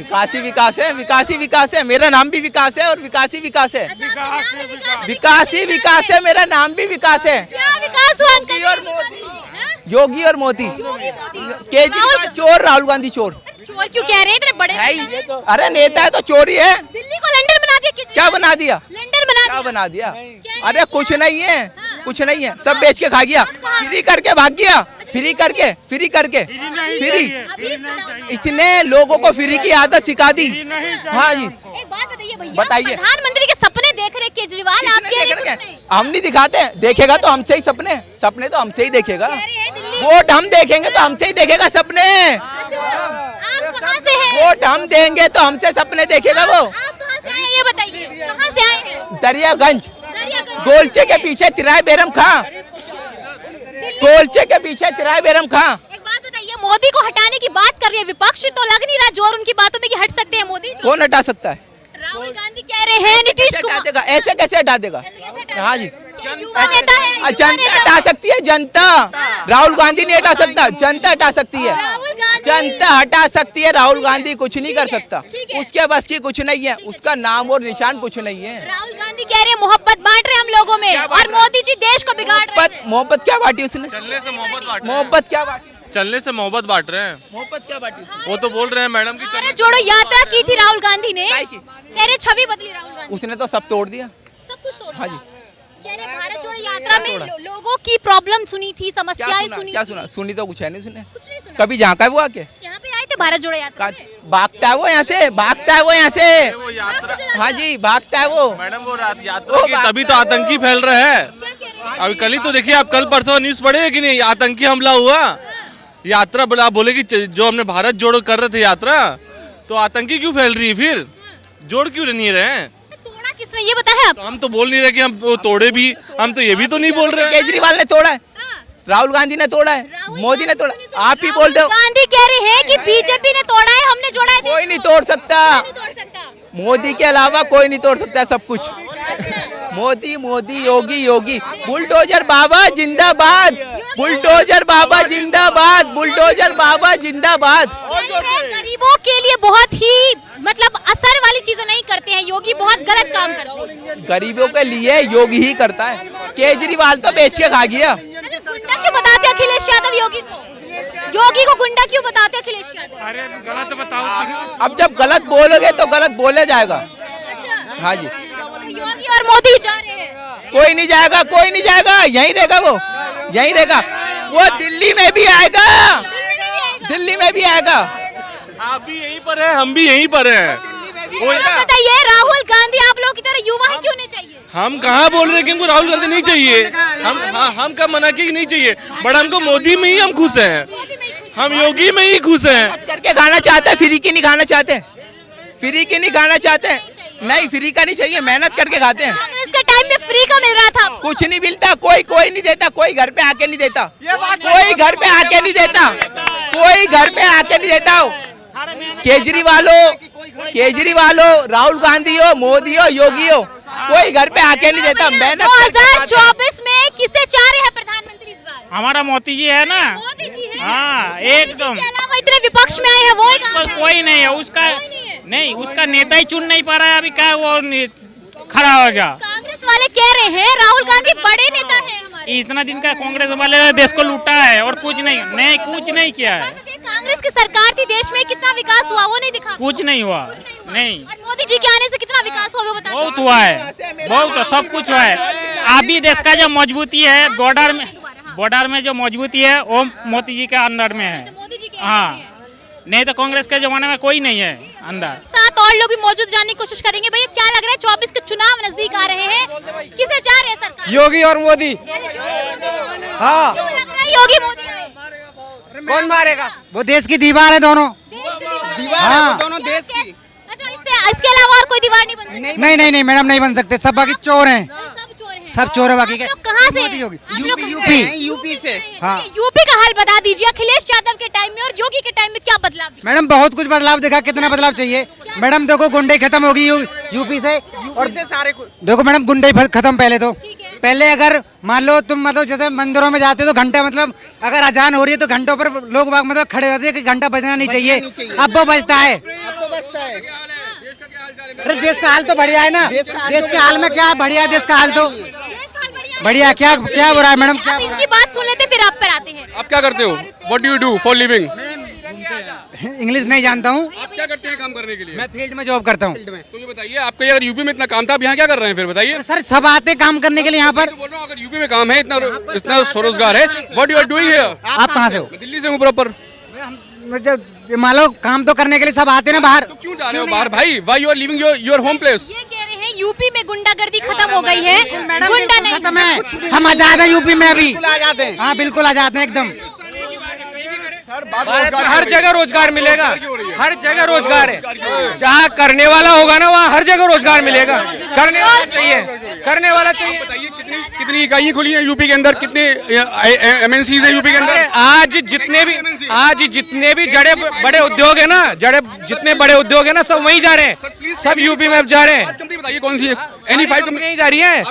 विकास ही विकास है, विकास ही विकास है। मेरा नाम भी विकास है और विकास ही विकास है। विकास ही विकास है, मेरा नाम भी विकास है। क्या विकास हुआ अंकल? योगी और मोदी। केजरीवाल चोर, राहुल गांधी चोर। चोर क्यों कह रहे हैं? इतने बड़े है ही। अरे नेता है तो चोर ही है। दिल्ली को लंदन बना दिया। क्या बना दिया? लंदन बना क्या दिया। बना दिया? अरे कुछ नहीं है, कुछ नहीं है, सब बेच के खा गया, फ्री करके भाग गया, फ्री करके फ्री इसने लोगों को फ्री की आदत सिखा दी। हाँ जी, एक बात बताइए भैया, बताइए। प्रधानमंत्री के सपने देख रहे केजरीवाल, आप कह रहे हैं कुछ नहीं। हम नहीं दिखाते, देखेगा तो हमसे ही सपने, सपने तो हमसे ही देखेगा। कह रहे हैं दिल्ली। वोट हम देखेंगे तो हमसे ही देखेगा सपने। अच्छा, आप कहाँ से हैं? वोट हम देंगे तो हमसे सपने देखेगा वो। आप कहाँ से आए हैं ये बताइए, कहाँ से आए हैं? दरियागंज, दरियागंज। गोलचे के पीछे तिराय बेरम खां, गोलचे के पीछे तिराय बेरम खां। एक बात बताइए, मोदी को हटाने की बात कर रही है विपक्ष, तो लग नहीं रहा जोर उनकी बातों में कि हट सकते हैं मोदी। कौन हटा सकता है? राहुल गांधी कह रहे हैं, नीतीश कैसे हटा कुमार देगा? ऐसे कैसे हटा देगा? हाँ जी, क्या युवा नेता है, युवा जनता नेता हटा सकती है, जनता। राहुल गांधी नहीं हटा सकता, जनता हटा सकती है। राहुल गांधी। जनता हटा सकती है, राहुल गांधी कुछ नहीं कर सकता। ठीक है। उसके बस की कुछ नहीं है, उसका नाम और निशान कुछ नहीं है। राहुल गांधी कह रहे हैं मोहब्बत बांट रहे हैं हम लोगों में, और मोदी जी देश को बिगाड़ रहे हैं। मोहब्बत क्या बांटी उसने? चलने से मोहब्बत बांट रहे हैं। मोहब्बत क्या बांटी? चलने से मोहब्बत बांट रहे हैं। मोहब्बत क्या बांटी उसने? वो तो बोल रहे हैं मैडम की भारत जोड़ो यात्रा की थी राहुल गांधी ने, काय की? कह रहे छवि बदली राहुल गांधी, उसने तो सब तोड़ दिया। सब कुछ तोड़ हाँ जी। दिया। कह रहे भारत जोड़ो यात्रा में लोगों की प्रॉब्लम सुनी थी, समस्याएं सुनी क्या थी। सुना? सुनी तो कुछ है नहीं उसने। कुछ नहीं सुना। कभी झांका है वो आके? यहाँ पे आए थे भारत जोड़ो यात्रा में। भागता है वो यहाँ से, भागता है वो यहाँ से। वो यात्रा हाँ जी, भागता है वो। मैडम वो यात्रा की तभी तो आतंकी फैल रहे हैं। क्या कह रहे हैं? अभी कल ही तो देखिए आप, कल परसों न्यूज पढ़े कि नहीं, आतंकी हमला हुआ। यात्रा बोला, बोले कि जो हमने भारत जोड़ो कर रहे थे यात्रा, तो आतंकी क्यों फैल रही है फिर? जोड़ क्यों नहीं रहे हैं? तोड़ा किसने ये बताया आप? तो हम तो बोल नहीं रहे कि हम वो तोड़े भी, हम तो ये भी तो नहीं बोल रहे हैं। केजरीवाल ने तोड़ा है, हाँ। राहुल गांधी ने तोड़ा है, राहुल मोदी ने गांधी तोड़ा। तो नहीं आप ही राहुल बोल दो। गांधी कह रहे हैं कि बीजेपी ने तोड़ा है, हमने जोड़ा है। कोई नहीं तोड़ सकता, नहीं तोड़ सकता। मोदी के अलावा कोई नहीं तोड़ सकता सब कुछ। मोदी मोदी, योगी योगी, बुलडोजर बाबा जिंदाबाद, बुलडोजर बाबा जिंदाबाद, बुलडोजर बाबा जिंदाबाद। गरीबों के लिए बहुत ही मतलब असर वाली चीजें नहीं करते हैं योगी, बहुत गलत काम करते हैं। गरीबों के लिए योगी ही करता है। केजरीवाल तो बेच के खा गया। गुंडा क्यों बताते अखिलेश यादव योगी को? योगी को गुंडा क्यों बताते अखिलेश यादव? अरे गलत बताओ। अब जब गलत बोलोगे तो गलत बोले जाएगा। अच्छा, हाँ जी, तो योगी और मोदी जा रहे हैं। कोई नहीं जाएगा, कोई नहीं जाएगा, यहीं रहेगा वो, यहीं रहेगा वो। दिल्ली में भी आएगा, दिल्ली में भी आएगा। आप भी यहीं पर है, हम भी यहीं पर है। बताइए, राहुल गांधी आप लोग की तरह युवा ही क्यों नहीं चाहिए? हम कहाँ बोल रहे हैं कि हमको राहुल गांधी नहीं चाहिए। हम कब मना किया कि नहीं चाहिए, बट हमको मोदी में ही हम खुश हैं, हम योगी में ही खुश हैं। करके खाना चाहते हैं, फ्री की नहीं खाना चाहते, फ्री की नहीं खाना चाहते। नहीं, फ्री का नहीं चाहिए, मेहनत करके खाते हैं। कांग्रेस के टाइम में फ्री का मिल रहा था आपको। कुछ नहीं मिलता, कोई नहीं देता, कोई घर पे आके नहीं देता, कोई घर पे आके नहीं देता, कोई घर पे आके नहीं देता। केजरीवाल हो, राहुल गांधी हो, मोदी हो, योगी हो, कोई घर पे आके नहीं देता। मेहनत 2024 में किसे चाह रहे हैं प्रधानमंत्री इस बार? हमारा मोदी जी है ना। मोदी जी हैं। हाँ, मोदी जी एकदम। के अलावा इतने विपक्ष में आए हैं, वो ही कहाँ पर पे कोई आए? नहीं है उसका, कोई नहीं है। नहीं उसका नेता ही चुन नहीं पा रहा है अभी, क्या वो खड़ा हो गया। कांग्रेस वाले कह रहे हैं राहुल गांधी बड़े नेता हैं हमारे। इतना दिन का कांग्रेस वाले देश को लूटा है और कुछ नहीं कुछ नहीं किया है, कांग्रेस की सरकार थी, देश में कितना विकास हुआ वो नहीं दिखा। कुछ नहीं हुआ। नहीं, और मोदी जी के आने से कितना विकास हुआ वो बताइए। बहुत हुआ है, बहुत सब कुछ हुआ है। अभी देश का जो मजबूती है, बॉर्डर में जो मजबूती है वो मोदी जी के अंदर में है। मोदी जी के हाँ, नहीं तो कांग्रेस के जमाने में कोई नहीं है अंदर। साथ और लोग भी मौजूद जानने की कोशिश करेंगे। भैया क्या लग रहा है, 24 के चुनाव नजदीक आ रहे हैं, किसे जा रहे हैं सरकार? योगी और मोदी। हाँ, क्यों लग रहा है योगी मोदी आए? कौन मारेगा? वो देश की दीवार है दोनों। देश की दीवार। दीवार है तो दोनों देश की। अच्छा, इसके अलावा और कोई दीवार नहीं बन सकती? नहीं मैडम, नहीं बन सकते, सब बाकी चोर हैं, सब चोर हैं। सब चोर है बाकी के। आप लोग कहाँ से मोदी हैं? योगी। आप लोग कहाँ यूपी से? हाँ। यूपी का हाल बता दीजिए, अखिलेश यादव के टाइम में और योगी के टाइम में क्या बदलाव दिखा? मैडम बहुत कुछ बदलाव देखा, कितना बदलाव चाहिए मैडम? देखो गुंडे खत्म होगी यूपी से, और सारे देखो मैडम गुंडे खत्म। पहले तो ठीक है। पहले अगर मान लो तुम मतलब जैसे मंदिरों में जाते हो तो घंटा मतलब अगर अजान हो रही है तो घंटों पर लोग मतलब खड़े होते हैं कि घंटा बजना नहीं चाहिए। अब वो बजता है, अरे देश का हाल तो बढ़िया है ना, देश के हाल में क्या है, बढ़िया है देश का हाल तो बढ़िया है। क्या क्या बुरा है मैडम, क्या आप इनकी बात सुन लेते फिर आप पर आते हैं। आप क्या करते हो? What do you do for living? English नहीं जानता हूँ, आप क्या करते हैं काम करने के लिए? मैं फील्ड में जॉब करता हूँ। तो ये बताइए, आपको अगर यूपी में इतना काम था, आप यहाँ क्या कर रहे हैं फिर बताइए? सर सब आते काम करने के लिए यहाँ पर। तो बोल रहा हूँ, अगर यूपी में काम है, इतना स्वरोजगार है, what you are doing here? आप कहाँ से हो? मैं दिल्ली से हूँ प्रॉपर। मान लो काम तो करने के लिए सब आते हैं ना बाहर। तो क्यों जा रहे हो बाहर भाई? Why you are living your home place? ये कह रहे हैं यूपी में गुंडागर्दी खत्म हो गई है, गुंडा नहीं। खत्म है, हम आजाद हैं यूपी में अभी। हाँ बिल्कुल आजाद हैं एकदम। भारत में हर जगह रोजगार मिलेगा, हर जगह रोजगार है। जहाँ करने वाला होगा ना वहाँ हर जगह रोजगार मिलेगा। करने वाला चाहिए, करने वाला चाहिए। बताइए कितनी इकाइयाँ खुली हैं यूपी के अंदर, कितने एमएनसीज हैं यूपी के अंदर? आज जितने भी जड़े बड़े उद्योग है ना, जितने बड़े उद्योग है ना, सब वहीं जा रहे हैं, सब यूपी में अब जा रहे हैं। कंपनी बताइए कौन सी है? एनी 5 कंपनी नहीं जा रही है।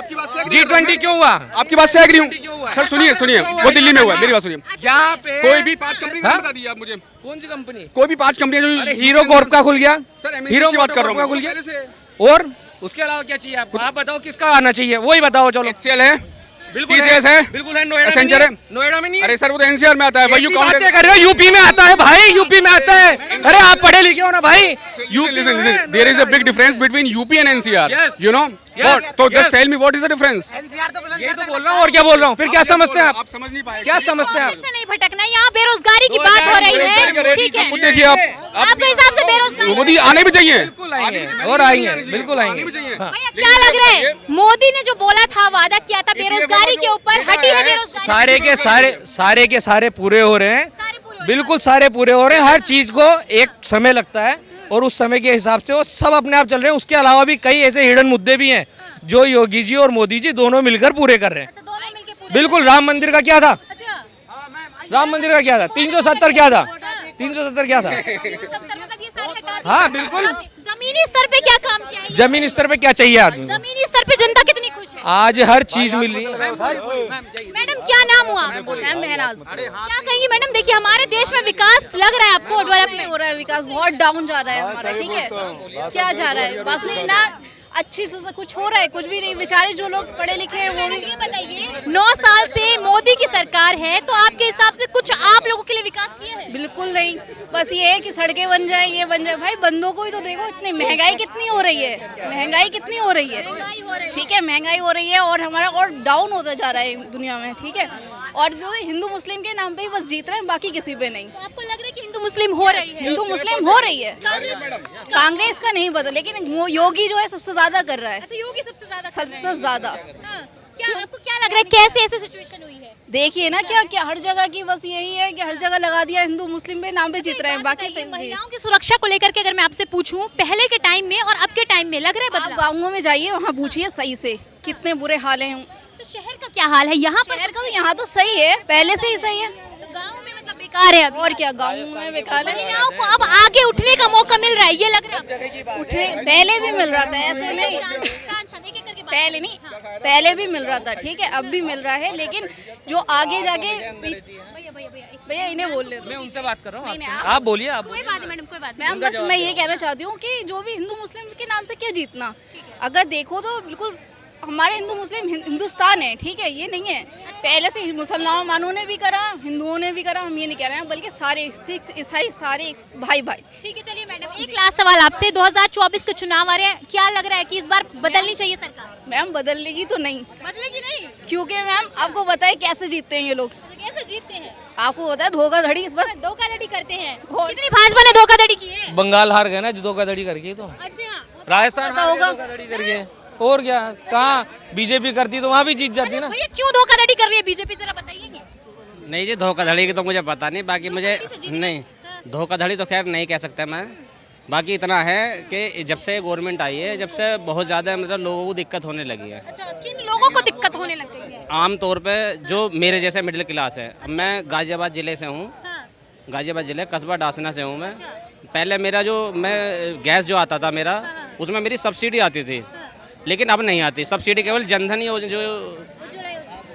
G20 क्यों हुआ? आपकी बात से एग्री हूँ सर। सुनिए, वो दिल्ली में हुआ है, मेरी बात सुनिए। जहाँ पे कोई भी 5 कंपनी बता दीजिए आप मुझे। कौन सी कंपनी? कोई भी 5 कंपनियां जो अरे हीरो कॉर्प का खुल गया, सर हीरो की बात कर रहा का हूँ खुल गया। और उसके अलावा क्या चाहिए आपको? आप बताओ किसका आना चाहिए, वही बताओ। चलो HCL है, बिल्कुल TCS है, बिल्कुल है। नोएडा एसेंचर है। नोएडा में नहीं है। अरे सर वो तो एनसीआर में आता है। ऐसी बातें कर रहे हो, यूपी में आता है भाई, यूपी में आता है। अरे आप पढ़े लिखे हो ना भाई। There is a big difference between UP and NCR, you know what? तो just tell me what is the difference? यही तो बोल रहा हूँ, और क्या बोल रहा हूँ? फिर क्या समझते हैं आप? समझ नहीं पाए क्या समझते हैं आप? से नहीं भटकना, यहाँ बेरोजगारी की बात हो रही है, ठीक है। खुद देखिए आप आपके हिसाब से बेरोजगारी मोदी आने भी चाहिए। बिल्कुल आएंगे, और आएंगे, बिल्कुल आएंगे। हाँ। भैया क्या लग रहा है, मोदी ने जो बोला था, वादा किया था बेरोजगारी के ऊपर, हटी है बेरोजगारी? सारे के सारे पूरे हो रहे हैं, सारे पूरे हो बिल्कुल सारे पूरे हो रहे हैं। हर चीज को एक समय लगता है और उस समय के हिसाब से वो सब अपने आप चल रहे हैं। उसके अलावा भी कई ऐसे हिडन मुद्दे भी हैं जो योगी जी और मोदी जी दोनों मिलकर पूरे कर रहे हैं। अच्छा, दोनों मिलके पूरे। बिल्कुल। राम मंदिर का क्या था? अच्छा, राम मंदिर का क्या था? 370 क्या था? 370 क्या था? 370 मतलब ये सारे हटा दिए। हाँ बिल्कुल। जमीनी स्तर पे क्या काम किया है? जमीनी स्तर पे क्या चाहिए आदमी को? जमीनी स्तर पे जनता कितनी खुश है? आज हर चीज मिल रही है। मैडम क्या नाम हुआ? महराज। क्या कहेंगी मैडम? देखिए हमारे देश में विकास लग रहा है आपको, नहीं डेवलपमेंट हो रहा है, विकास बहुत डाउन जा रहा है हमारा, ठीक है। क्या जा रहा है? बस नहीं ना, अच्छी से कुछ हो रहा है, कुछ भी नहीं। बेचारे जो लोग पढ़े लिखे हैं वो ये बताइए, 9 साल से मोदी की सरकार है, तो आपके हिसाब से कुछ आप लोगों के लिए विकास किया है? बिल्कुल नहीं। बस ये है कि सड़कें बन जाए, ये बन जाए। भाई बंदों को ही तो देखो, इतनी महंगाई कितनी हो रही है, महंगाई कितनी हो रही है, ठीक है। महंगाई हो रही है और हमारा और डाउन होता जा रहा है दुनिया में, ठीक है। और जो हिंदू मुस्लिम के नाम पे ही बस जीत रहे हैं, बाकी किसी पे नहीं। तो आपको लग रहा है कि हिंदू मुस्लिम हो रही है? हिंदू मुस्लिम हो रही है, कांग्रेस का नहीं पता, लेकिन वो योगी जो है सबसे ज्यादा कर रहा है, अच्छा, योगी सबसे ज्यादा कर रहे हैं। सबसे ज्यादा। हाँ, क्या आपको क्या लग रहा है, कैसे ऐसे सिचुएशन हुई है? देखिए ना, क्या क्या हर जगह की बस यही है कि हर जगह लगा दिया, हिंदू मुस्लिम पे नाम पे जीत रहे हैं, बाकी सही। महिलाओं की सुरक्षा को लेकर के अगर मैं आपसे पूछूं, पहले के टाइम में और अब के टाइम में लग रहा है आप बदलाव? गाँवों में जाइए, वहाँ पूछिए सही से कितने बुरे हाल हैं। तो शहर का क्या हाल है यहाँ पर? शहर का तो यहाँ तो सही है, पहले से ही सही है। तो गाँव में मतलब बेकार है अभी। और क्या, गाँव में बेकार है। महिलाओं को अब आगे उठने का मौका मिल रहा है, ये लग रहा है? उठने पहले भी मिल रहा था, ऐसे नहीं। पहले नहीं, पहले भी मिल रहा था, ठीक है, अब भी मिल रहा है, लेकिन जो आगे जाके भैया इन्हें बोल ले। मैं उनसे बात कर रहा हूँ, नहीं, आप बोलिए। आप कोई बात नहीं मैडम, कोई बात मैम, बस मैं ये कहना चाहती हूँ कि जो भी हिंदू मुस्लिम के नाम से क्या जीतना, अगर देखो तो बिल्कुल हमारे हिंदू मुस्लिम हिंदुस्तान है, ठीक है, ये नहीं है। पहले से मुसलमानों ने भी करा, हिंदुओं ने भी करा, हम ये नहीं कह रहे हैं, बल्कि सारे सिख ईसाई सारे भाई भाई। ठीक है, चलिए मैडम, एक लास्ट सवाल आपसे। 2024 के चुनाव आ रहे हैं, क्या लग रहा है कि इस बार बदलनी चाहिए सरकार? मैम बदलेगी तो नहीं, बदलेगी नहीं, क्योंकि मैम आपको पता है कैसे जीतते हैं ये लोग, कैसे जीतते हैं? आपको पता है धोखाधड़ी, बस धोखाधड़ी करते हैं। कितनी भाजपा ने धोखाधड़ी की है? बंगाल हार गए ना जो धोखाधड़ी करके, तो अच्छा, राजस्थान हार गया धोखाधड़ी करके। और क्या, कहाँ बीजेपी करती तो वहाँ भी जीत जाती ना। भैया क्यों धोखाधड़ी कर रही है बीजेपी, जरा बताइए। नहीं जी, धोखाधड़ी की तो मुझे पता नहीं, बाकी मुझे नहीं, धोखाधड़ी तो खैर नहीं कह सकता मैं। बाकी इतना है कि जब से गवर्नमेंट आई है, जब से बहुत ज़्यादा मतलब लोगों को दिक्कत होने लगी है। अच्छा, किन लोगों को दिक्कत होने लग गई है? आम तौर पे जो मेरे जैसे मिडिल क्लास है। अब मैं गाजियाबाद ज़िले से हूँ, हाँ। गाजियाबाद ज़िले कस्बा डासना से हूँ मैं। पहले मेरा जो गैस जो आता था मेरा, उसमें मेरी सब्सिडी आती थी, लेकिन अब नहीं आती सब्सिडी। केवल जनधन जो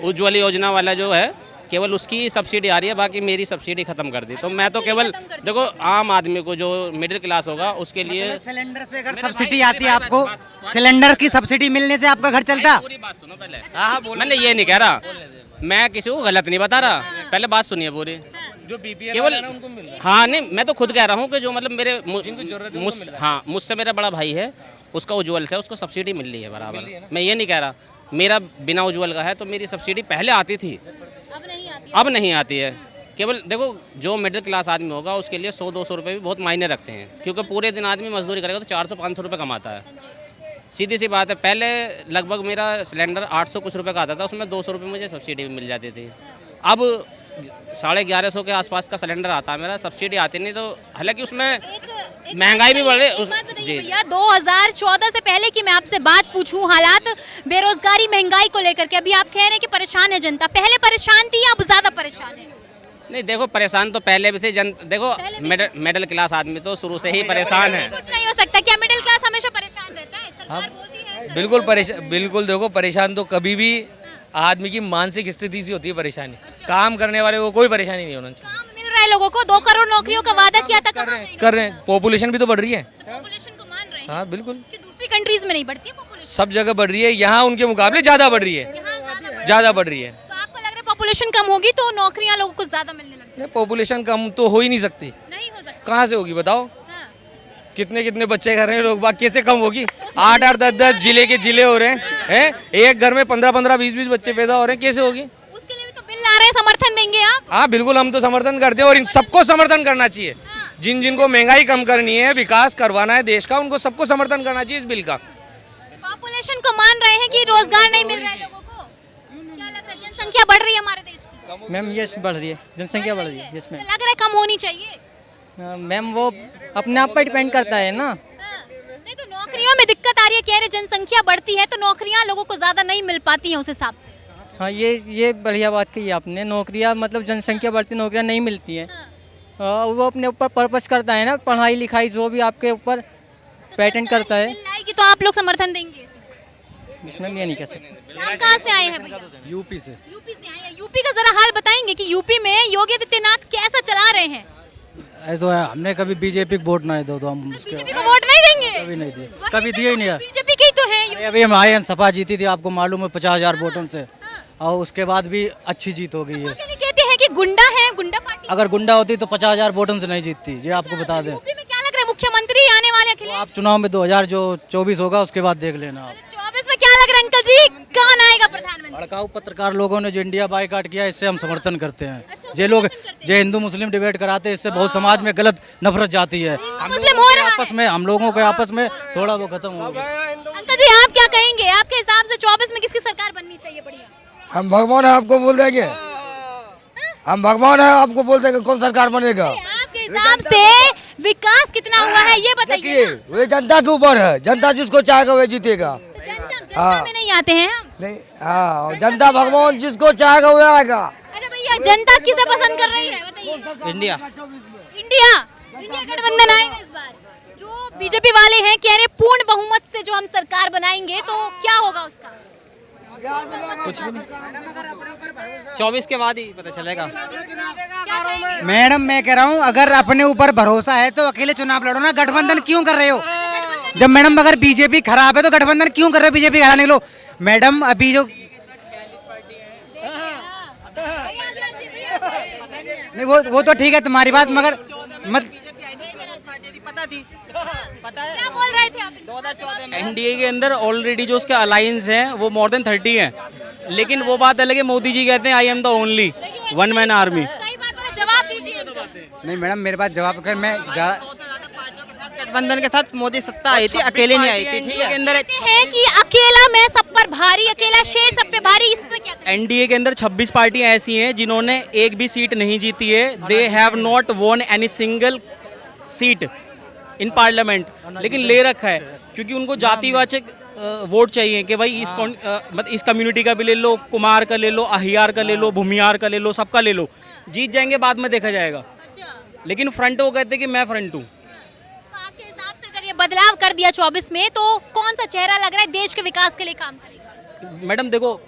उज्ज्वला योजना वाला जो है केवल उसकी सब्सिडी आ रही है, बाकी मेरी सब्सिडी खत्म कर दी। तो मैं तो केवल देखो आम आदमी को जो मिडिल क्लास होगा उसके लिए सिलेंडर से अगर सब्सिडी आती है आपको, सिलेंडर की सब्सिडी मिलने से आपका घर चलता? पूरी बात सुनो पहले। मैंने ये नहीं कह रहा, मैं किसी को गलत नहीं बता रहा, पहले बात सुनिए पूरी। जो बीपीएल केवल उनको मिल रहा है। हाँ नहीं, मैं तो खुद कह रहा हूँ कि जो मतलब मेरे हाँ मुझसे मेरा बड़ा भाई है, उसका उज्ज्वल से उसको सब्सिडी मिल रही है बराबर। मैं ये नहीं कह रहा, मेरा बिना उज्ज्वल का है तो मेरी सब्सिडी पहले आती थी, अब नहीं आती है। केवल देखो जो मिडिल क्लास आदमी होगा उसके लिए 100-200 रुपये भी बहुत मायने रखते हैं, क्योंकि पूरे दिन आदमी मजदूरी करेगा तो 400-500 रुपये कमाता है। सीधी सी बात है, पहले लगभग मेरा सिलेंडर 800 कुछ रुपये का आता था, उसमें 200 रुपये मुझे सब्सिडी भी मिल जाती थी। अब 1150 के आसपास का सिलेंडर आता है मेरा, सब्सिडी आती नहीं। तो हालांकि उसमें महंगाई भी बढ़ रही जी। भैया 2014 से पहले की मैं आपसे बात पूछूं, हालात बेरोजगारी महंगाई को लेकर के, अभी आप कह रहे हैं कि परेशान है जनता, पहले परेशान थी या अब ज्यादा परेशान है? नहीं देखो, परेशान तो पहले भी थे देखो मिडिल क्लास आदमी तो शुरू से ही परेशान है। कुछ नहीं हो सकता क्या? मिडिल क्लास हमेशा परेशान रहता है? सरकार बोलती है बिल्कुल परेशान, बिल्कुल देखो परेशान तो कभी भी आदमी की मानसिक स्थिति से होती है परेशानी। काम करने वाले को कोई परेशानी नहीं होना चाहिए। काम मिल रहा है लोगों को, 2 करोड़ नौकरियों का वादा किया था, कर रहे हैं। पॉपुलेशन भी तो बढ़ रही है। पॉपुलेशन को मान रहे हैं हाँ बिल्कुल, कि दूसरी कंट्रीज में नहीं बढ़ती है पॉपुलेशन, सब जगह बढ़ रही है, यहाँ उनके मुकाबले ज्यादा बढ़ रही है, ज्यादा बढ़ रही है। तो आपको लग रहा है पॉपुलेशन कम होगी तो नौकरियां लोगों को ज्यादा मिलने लग जाएगी? पॉपुलेशन कम तो हो ही नहीं सकती, नहीं हो सकता। कहाँ से होगी बताओ? हाँ। कितने कितने बच्चे घर हैं लोग, बाकी कैसे कम होगी? 8-8, 10-10 जिले के जिले हो रहे हैं, एक घर में 15-15, 20-20 बच्चे पैदा हो रहे हैं, कैसे होगी? उसके लिए भी तो बिल ला रहे हैं, समर्थन देंगे आप? हाँ बिल्कुल, हम तो समर्थन करते हैं और इन सबको समर्थन करना चाहिए। जिन जिनको महंगाई कम करनी है, विकास करवाना है देश का, उनको सबको समर्थन करना चाहिए इस बिल का। पॉपुलेशन को मान रहे हैं कि रोजगार नहीं मिल रहा है लोगों को, क्या लग रहा है? जनसंख्या बढ़ रही है हमारे देश की। मैम यस बढ़ रही है, जनसंख्या बढ़ रही है यस मैम। तो लग रहा है कम होनी चाहिए। मैम वो अपने आप पर डिपेंड करता है ना। नहीं तो नौकरियों में दिक्कत आ रही है, कह रहे जनसंख्या बढ़ती है तो नौकरियां लोगों को ज्यादा नहीं मिल पाती हैं उस हिसाब से। हाँ ये बढ़िया बात कही आपने, नौकरियाँ मतलब जनसंख्या बढ़ती, नौकरियाँ नहीं मिलती हैं। वो अपने ऊपर पर्पस करता है ना, पढ़ाई लिखाई जो भी आपके ऊपर पैटर्न करता है। तो आप लोग समर्थन देंगे इसमें मैं नहीं कह सकता। आप कहाँ से आए हैं भैया? यूपी से। यूपी से आए हैं। यूपी का जरा हाल बताएंगे कि यूपी में योगी आदित्यनाथ कैसा चला रहे हैं? ऐसा है, हमने कभी बीजेपी को वोट नहीं दो तो हम बीजेपी को वोट नहीं देंगे? कभी नहीं दिए, कभी दिए ही नहीं है। बीजेपी की तो है। अभी हम आए हैं, सपा जीती थी, आपको मालूम है 50,000 वोटों से, और उसके बाद भी अच्छी जीत हो गई है। कहते हैं कि गुंडा है, गुंडा पार्टी। अगर गुंडा होती तो 50,000 वोटों से नहीं जीतती, ये आपको बता दें। यूपी में क्या लग रहा है, मुख्यमंत्री आने वाले अखिलेश? आप चुनाव में 2024 होगा, उसके बाद देख लेना आप। 24 में क्या लग रहा है अंकल जी, कौन आएगा प्रधानमंत्री? भड़काऊ पत्रकार लोगों ने जो इंडिया बायकॉट किया, इससे हम समर्थन करते हैं। जे लोग जो हिंदू मुस्लिम डिबेट कराते हैं, इससे बहुत समाज में गलत नफरत जाती है। मुस्लिम हो रहा है आपस में, हम लोगों के आपस में थोड़ा वो खत्म हो गया। अंकल जी आप क्या कहेंगे, आपके हिसाब से 24 में किसकी सरकार बननी चाहिए? बढ़िया। हम भगवान है, आपको बोल देंगे। हम भगवान है, आपको बोल देंगे कौन सरकार बनेगा। आपके हिसाब से विकास कितना हुआ है ये बताइए। वे जनता के ऊपर है, जनता जिसको चाहेगा वह जीतेगा। जनता में नहीं आते हैं हम। नहीं, हाँ जनता भगवान जिसको चाहेगा वो आएगा। अरे भैया जनता किसे पसंद कर रही है बताइए? इंडिया इंडिया गठबंधन आएगा इस बार। जो बीजेपी वाले हैं कह रहे पूर्ण बहुमत से जो हम सरकार बनाएंगे, तो क्या होगा उसका? कुछ भी नहीं, 24 के बाद ही पता चलेगा। मैडम मैं कह रहा हूँ, अगर अपने ऊपर भरोसा है तो अकेले चुनाव लड़ो ना, गठबंधन क्यों कर रहे हो? जब मैडम अगर बीजेपी खराब है तो गठबंधन क्यों कर रहे हो? बीजेपी हराने लो मैडम। अभी जो नहीं वो तो ठीक है तुम्हारी बात, मगर मत क्या बोल रहे थे आप? 2014 में एनडीए के अंदर ऑलरेडी जो उसके अलायंस हैं वो मोर देन 30 हैं, लेकिन वो बात अलग है, मोदी जी कहते हैं I am the only one man army. सही बात है, जवाब दीजिए। नहीं मैडम मेरे पास जवाब कर, मैं गठबंधन के साथ मोदी सत्ता आई थी, अकेले नहीं आई थी, ठीक है। अंदर है कि अकेला मैं सब पर भारी, अकेला शेर सब पे भारी, इस पे क्या करें? एनडीए के अंदर 26 पार्टियां ऐसी हैं जिन्होंने एक भी सीट नहीं जीती है। They have not won any single seat in parliament, लेकिन ले रखा है क्योंकि उनको जातिवाचक वोट चाहिए कि भाई इस मतलब इस कम्युनिटी का भी ले लो, कुमार का ले लो, अहियार का ले लो, भूमियार का ले लो, सबका ले लो, जीत जाएंगे बाद में देखा जाएगा। लेकिन फ्रंट वो कहते हैं कि मैं फ्रंट हूँ। तो आपके हिसाब से जब ये बदलाव कर दिया 24 में, तो कौन सा चेहरा लग रहा है देश के विकास के लिए काम करेगा? मैडम देखो,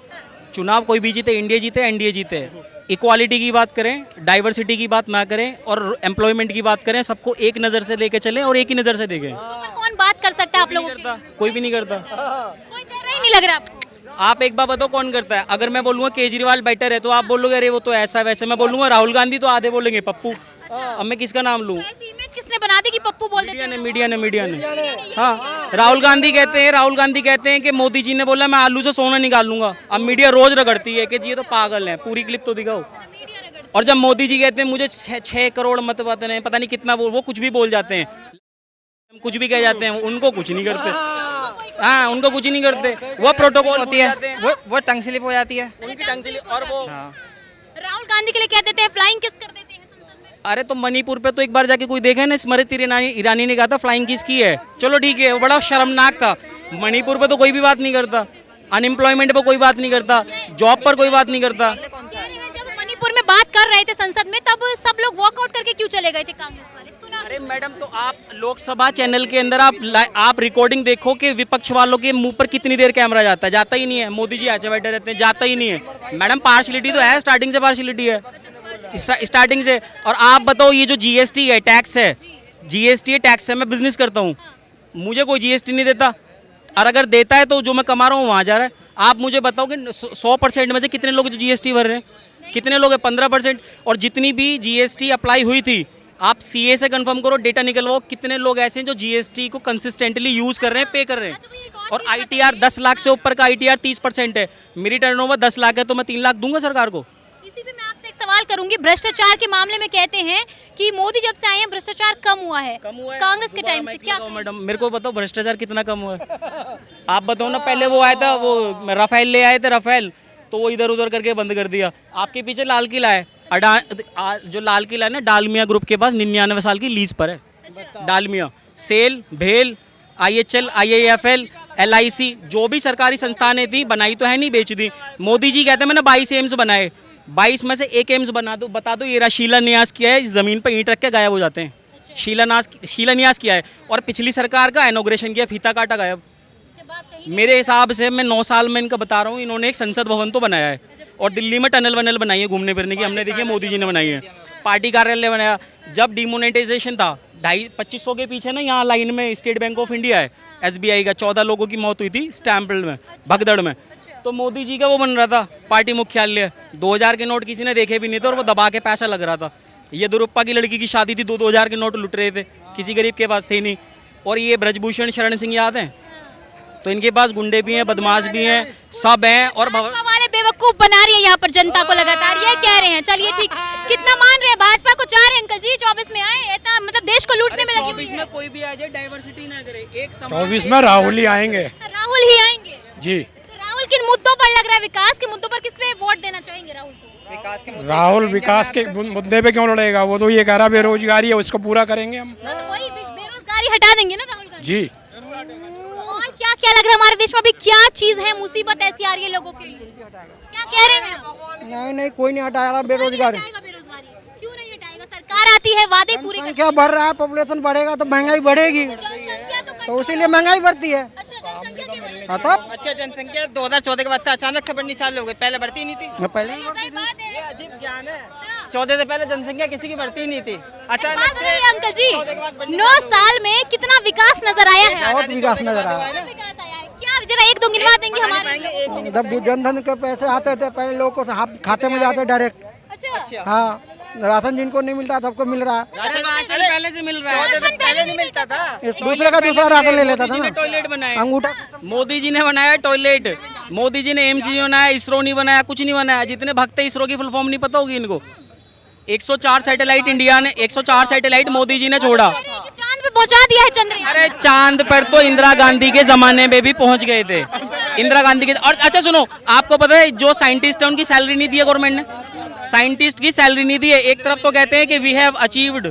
चुनाव कोई भी जीते, इंडिया जीते एनडीए जीते, इक्वालिटी की बात करें, डाइवर्सिटी की बात ना करें और एम्प्लॉयमेंट की बात करें, सबको एक नज़र से लेके चलें और एक ही नज़र से देखें। कौन बात कर सकता है आप लोगों की? कोई भी नहीं करता। कोई चेहरा ही नहीं लग रहा आपको। आप एक बार बताओ कौन करता है? अगर मैं बोलूँगा केजरीवाल बेटर है तो आप बोलोगे अरे वो तो ऐसा वैसे, मैं बोलूँगा राहुल गांधी तो आधे बोलेंगे पप्पू। अब मैं किसका नाम लूँ? ऐसी इमेज किसने बना दी कि पप्पू बोल देते हैं? मीडिया ने हाँ, राहुल गांधी कहते हैं कि मोदी जी ने बोला मैं आलू से सोना निकाल लूंगा। अब मीडिया रोज रगड़ती है कि जी ये तो पागल है, पूरी क्लिप तो दिखाओ। और जब मोदी जी कहते हैं मुझे 6 करोड़ मत पता नहीं कितना वो कुछ भी बोल जाते हैं, कुछ भी कह जाते हैं, उनको कुछ नहीं करते। हाँ, उनको कुछ नहीं करते, वो प्रोटोकॉल होती है, वो टंग स्लिप हो जाती है उनकी टंग स्लिप। और वो राहुल गांधी के लिए कह देते हैं फ्लाइंग किस कर देते हैं संसद में। अरे तो मणिपुर पे तो एक बार जाके कोई देखा है ना, स्मृति ईरानी ने कहा था फ्लाइंग किस की है। चलो ठीक है, वो बड़ा शर्मनाक था। मणिपुर पे तो कोई भी बात नहीं करता, अनएम्प्लॉयमेंट पे कोई बात नहीं करता, जॉब पर कोई बात नहीं करता। जब मणिपुर में बात कर रहे थे संसद में, तब सब लोग वॉकआउट करके क्यों चले गए थे कांग्रेस वाले? सुना? अरे मैडम, तो आप लोकसभा चैनल के अंदर आप रिकॉर्डिंग देखो कि विपक्ष वालों के मुंह पर कितनी देर कैमरा जाता है। जाता ही नहीं है। मोदी जी ऐसे बैठे रहते हैं, जाता ही नहीं है। मैडम पार्शलिटी तो है, स्टार्टिंग से पार्शलिटी है, स्टार्टिंग से। और आप बताओ ये जो जीएसटी है, टैक्स है, जीएसटी है, टैक्स है, मैं बिजनेस करता हूँ, मुझे कोई जीएसटी नहीं देता। और अगर देता है तो जो मैं कमा रहा हूँ वहाँ जा रहा है। आप मुझे बताओ कि 100% में से कितने लोग जो जीएसटी भर रहे हैं? कितने लोग हैं? 15%। और जितनी भी जीएसटी अप्लाई हुई थी, आप सीए से कंफर्म करो, डेटा निकलवाओ, कितने लोग ऐसे हैं जो जीएसटी को कंसिस्टेंटली यूज कर रहे हैं, पे कर रहे हैं। और आईटीआर 10 लाख से ऊपर का आईटीआर 30% है। मेरी टर्नओवर 10 लाख है तो मैं 3 लाख दूंगा सरकार को। इसी पे मैं आपसे एक सवाल करूंगी। भ्रष्टाचार के मामले में कहते हैं कि मोदी जब से आए हैं भ्रष्टाचार कम हुआ है, कांग्रेस के टाइम से। क्या मैडम मेरे को बताओ भ्रष्टाचार कितना कम हुआ है? आप बताओ ना। पहले वो आया था, वो राफेल ले आए थे, राफेल, तो वो इधर उधर करके बंद कर दिया। आपके पीछे लाल किला है, जो लाल किला है ना, डालमिया ग्रुप के पास 99 साल की लीज पर है। डालमिया, सेल, भेल, IHL, IIFL, LIC, जो भी सरकारी संस्थानें थी, बनाई तो है नहीं, बेच दी। मोदी जी कहते हैं मैंने 22 एम्स बनाए, 22 में से एक एम्स बना दो, बता दो ये शिलान्यास किया है, जमीन पर ईंट रख के गायब हो जाते हैं। शिलान्यास किया है। और पिछली सरकार का इनॉग्रेशन किया, फीता काटा, गायब। मेरे हिसाब से मैं 9 साल में इनका बता रहा हूँ, इन्होंने एक संसद भवन तो बनाया है और दिल्ली में टनल वनल बनाई है घूमने फिरने की, हमने देखी है, मोदी जी ने बनाई है। पार्टी कार्यालय बनाया। जब डिमोनेटाइजेशन था 2500 के पीछे ना, यहाँ लाइन में स्टेट बैंक ऑफ इंडिया है, SBI का, 14 लोगों की मौत हुई थी स्टैम्पल में, भगदड़ में। तो मोदी जी का वो बन रहा था पार्टी मुख्यालय। 2000 के नोट किसी ने देखे भी नहीं थे और वो दबा के पैसा लग रहा था। ये येदियुरप्पा की लड़की की शादी थी, 2000 के नोट लुट रहे थे, किसी गरीब के पास थे नहीं। और ये ब्रजभूषण शरण सिंह याद हैं? तो इनके पास गुंडे भी हैं, बदमाश भी हैं, सब हैं। और वाले बेवकूफ बना रही है यहाँ पर जनता को लगातार, ये कह रहे हैं। चलिए ठीक, कितना मान रहे हैं भाजपा को? 4 अंकल जी 24 में आए, इतना मतलब देश को लूटने में लगी हुई है। कोई भी आ जाए, डाइवर्सिटी ना करे, एक 24 में राहुल ही आएंगे। राहुल ही आएंगे जी। तो राहुल किन मुद्दों पर लग रहा है? विकास के मुद्दों पर किस पे वोट देना चाहेंगे राहुल को? राहुल विकास के मुद्दे पे क्यों लड़ेगा? वो तो ये कह रहा बेरोजगारी है, उसको पूरा करेंगे हम। तो वही बेरोजगारी हटा देंगे ना राहुल गांधी जी। और क्या क्या लग रहा है हमारे देश में अभी क्या चीज है, मुसीबत ऐसी आ रही है लोगों के लिए? क्या कह रहे हैं आप? नहीं कोई नहीं हटा रहा बेरोजगारी। क्यों नहीं हटाएगा? सरकार आती है, वादे पूरे करती है। क्या बढ़ रहा है, पॉपुलेशन बढ़ेगा तो महंगाई बढ़ेगी, तो इसीलिए महंगाई बढ़ती है। अच्छा, जनसंख्या 2014 के बाद से अचानक से बढ़नी चालू हो गई, पहले बढ़ती नहीं थी। पहले अजीब ज्ञान है। 14 से पहले जनसंख्या किसी की बढ़ती ही नहीं थी, अचानक से। अंकल जी 9 साल में कितना विकास नजर आया है? बहुत विकास नजर आया है। क्या जरा एक दो गिनवा देंगे हमारे? जब जनधन के पैसे आते थे, पहले लोगों को खाते में जाते डायरेक्ट। अच्छा। हाँ, राशन जिनको नहीं मिलता सबको मिल रहा है। राशन पहले से मिल रहा है, पहले नहीं मिलता था। दूसरे का दूसरा राशन ले लेता था ना। टॉयलेट बनाया अंगूठा, मोदी जी ने बनाया टॉयलेट। मोदी जी ने एम्स नहीं बनाया, इसरो नहीं बनाया, कुछ नहीं बनाया। जितने भक्त इसरो की फुल फॉर्म नहीं पता होगी इनको। 104 सैटेलाइट इंडिया ने, 104 सैटेलाइट मोदी जी ने छोड़ा। चांद पे पहुंचा दिया है चंद्रयान। अरे चांद पर तो इंदिरा गांधी के जमाने में भी पहुंच गए थे, इंदिरा गांधी के। और अच्छा सुनो, आपको पता है जो साइंटिस्ट है उनकी सैलरी नहीं दी है गवर्नमेंट ने। साइंटिस्ट की सैलरी नहीं दी है। एक तरफ तो कहते हैं कि वी हैव अचीव्ड,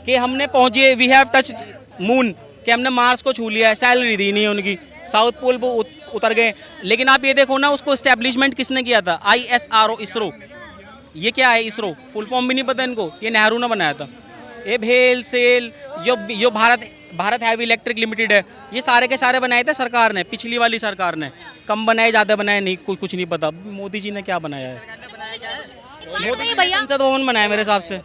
कि हमने पहुंचे, वी हैव टच मून, कि हमने मार्स को छू लिया है। सैलरी दी नहीं है उनकी, साउथ पोल पर उतर गए। लेकिन आप ये देखो ना, उसको एस्टेब्लिशमेंट किसने किया था? ISRO, इसरो। ये क्या है इसरो? फुल फॉर्म भी नहीं पता इनको, ये नेहरू ने बनाया था। ये भेल सेल, जो भारत हैवी इलेक्ट्रिक लिमिटेड है, ये सारे के सारे बनाए थे सरकार ने, पिछली वाली सरकार ने। कम बनाए, ज़्यादा बनाए नहीं, कुछ नहीं पता। मोदी जी ने क्या बनाया है? बताइए भैया। संसद भवन बनाया मेरे हिसाब से।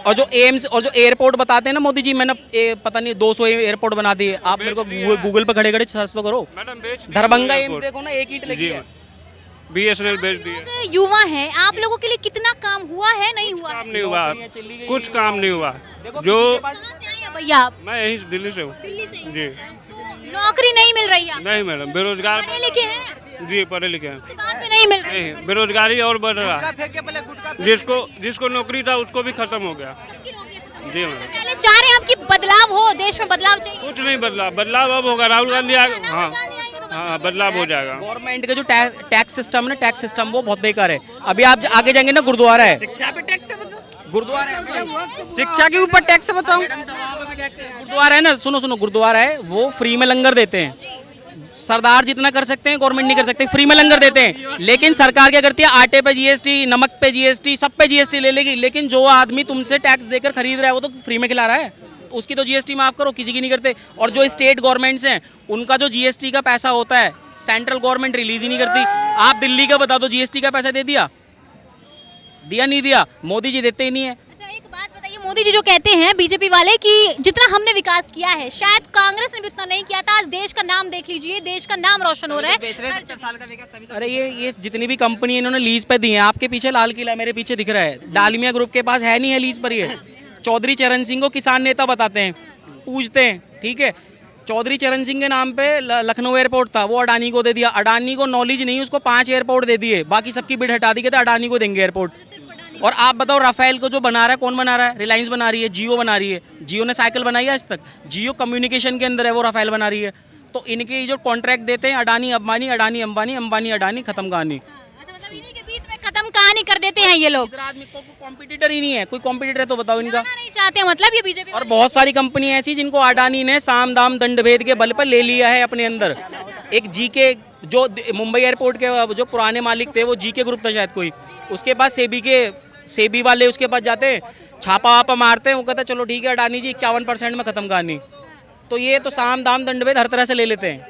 और जो एम्स और जो एयरपोर्ट बताते हैं ना मोदी जी, मैंने पता नहीं 200 एयरपोर्ट बना दिए। आप मेरे को गूगल पे खड़े खड़े सर्च तो करो। दरभंगा एम्स देखो ना, एक ईंट लगी है। BSNL बेच दिए। युवा है, आप लोगों के लिए कितना काम हुआ है, नहीं हुआ? काम नहीं हुआ, कुछ काम नहीं हुआ। जो कहाँ से आए हैं भैया आप? मैं यही दिल्ली से हूँ। दिल्ली से? जी। नौकरी नहीं मिल रही है? नहीं मैडम, बेरोजगार। पढ़े लिखे हैं? जी पढ़े लिखे हैं। उसके बाद भी नहीं मिल रही? नहीं, बेरोजगारी और बढ़ रहा है। जिसको नौकरी था उसको भी खत्म हो गया। जी मैडम। पहले चाह रहे हैं आप कि बदलाव हो, देश में बदलाव चाहिए। कुछ नहीं बदला, बदलाव अब होगा। राहुल गांधी हाँ हाँ, बदलाव हो जाएगा। गवर्नमेंट का जो टैक्स सिस्टम है ना, टैक्स सिस्टम वो बहुत बेकार है। अभी आप आगे जाएंगे ना, गुरुद्वारा है, शिक्षा पे टैक्स से बताओ। गुरुद्वारा है, शिक्षा के ऊपर टैक्स बताऊं। गुरुद्वारा है ना, सुनो गुरुद्वारा है, वो फ्री में लंगर देते हैं। सरदार जितना कर सकते हैं गवर्नमेंट नहीं कर सकते, फ्री में लंगर देते हैं। लेकिन सरकार क्या करती है, आटे पे GST, नमक पे GST, सब पे GST ले लेगी। लेकिन जो आदमी तुमसे टैक्स देकर खरीद रहा है वो तो फ्री में खिला रहा है, उसकी तो GST माफ करो, किसी की नहीं करते। और जो स्टेट गवर्नमेंट्स हैं उनका जो GST का पैसा होता है सेंट्रल गवर्नमेंट रिलीज ही नहीं करती। आप दिल्ली का बता दो, GST का पैसा दे दिया नहीं दिया? मोदी जी देते ही नहीं है। अच्छा एक बात बताइए, मोदी जी जो कहते हैं बीजेपी वाले कि जितना हमने विकास किया है शायद कांग्रेस ने भी उतना नहीं किया था, आज देश का नाम देख लीजिए, देश का नाम रोशन हो रहा है। अरे ये जितनी भी कंपनी इन्होंने लीज पे दी है, आपके पीछे लाल किला मेरे पीछे दिख रहा है, डालमिया ग्रुप के पास है नहीं है लीज पर। ये चौधरी चरण सिंह को किसान नेता बताते हैं, पूछते हैं, ठीक है। चौधरी चरण सिंह के नाम पे लखनऊ एयरपोर्ट था, वो अडानी को दे दिया। अडानी को नॉलेज नहीं, उसको 5 एयरपोर्ट दे दिए, बाकी सबकी बिड हटा दी, कहते अडानी को देंगे एयरपोर्ट। और आप बताओ राफेल को जो बना रहा है कौन बना रहा है? रिलायंस बना रही है, जियो बना रही है। जियो ने साइकिल बनाई है आज तक? जियो कम्युनिकेशन के अंदर है, वो राफेल बना रही है। तो इनके जो कॉन्ट्रैक्ट देते हैं अडानी अंबानी, अडानी अंबानी, अंबानी अडानी, खत्म कहानी। इन्हीं के बीच में खत्म कहानी कर देते हैं ये लोग। आदमी को कॉम्पिटिटर ही नहीं है, कोई कॉम्पिटिटर है तो बताओ इनका। नहीं चाहते मतलब ये बीजेपी। और बहुत सारी कंपनी ऐसी जिनको अडानी ने साम दाम दंड भेद के बल पर ले लिया है अपने अंदर। एक जीके जो मुंबई एयरपोर्ट के जो पुराने मालिक थे, वो जीके ग्रुप था शायद कोई, उसके पास सेबी वाले उसके पास जाते हैं, छापा वापा मारते हैं, वो कहता है चलो ठीक है अडानी जी 51% में खत्म कहानी। तो ये तो साम दाम दंड भेद हर तरह से ले लेते हैं।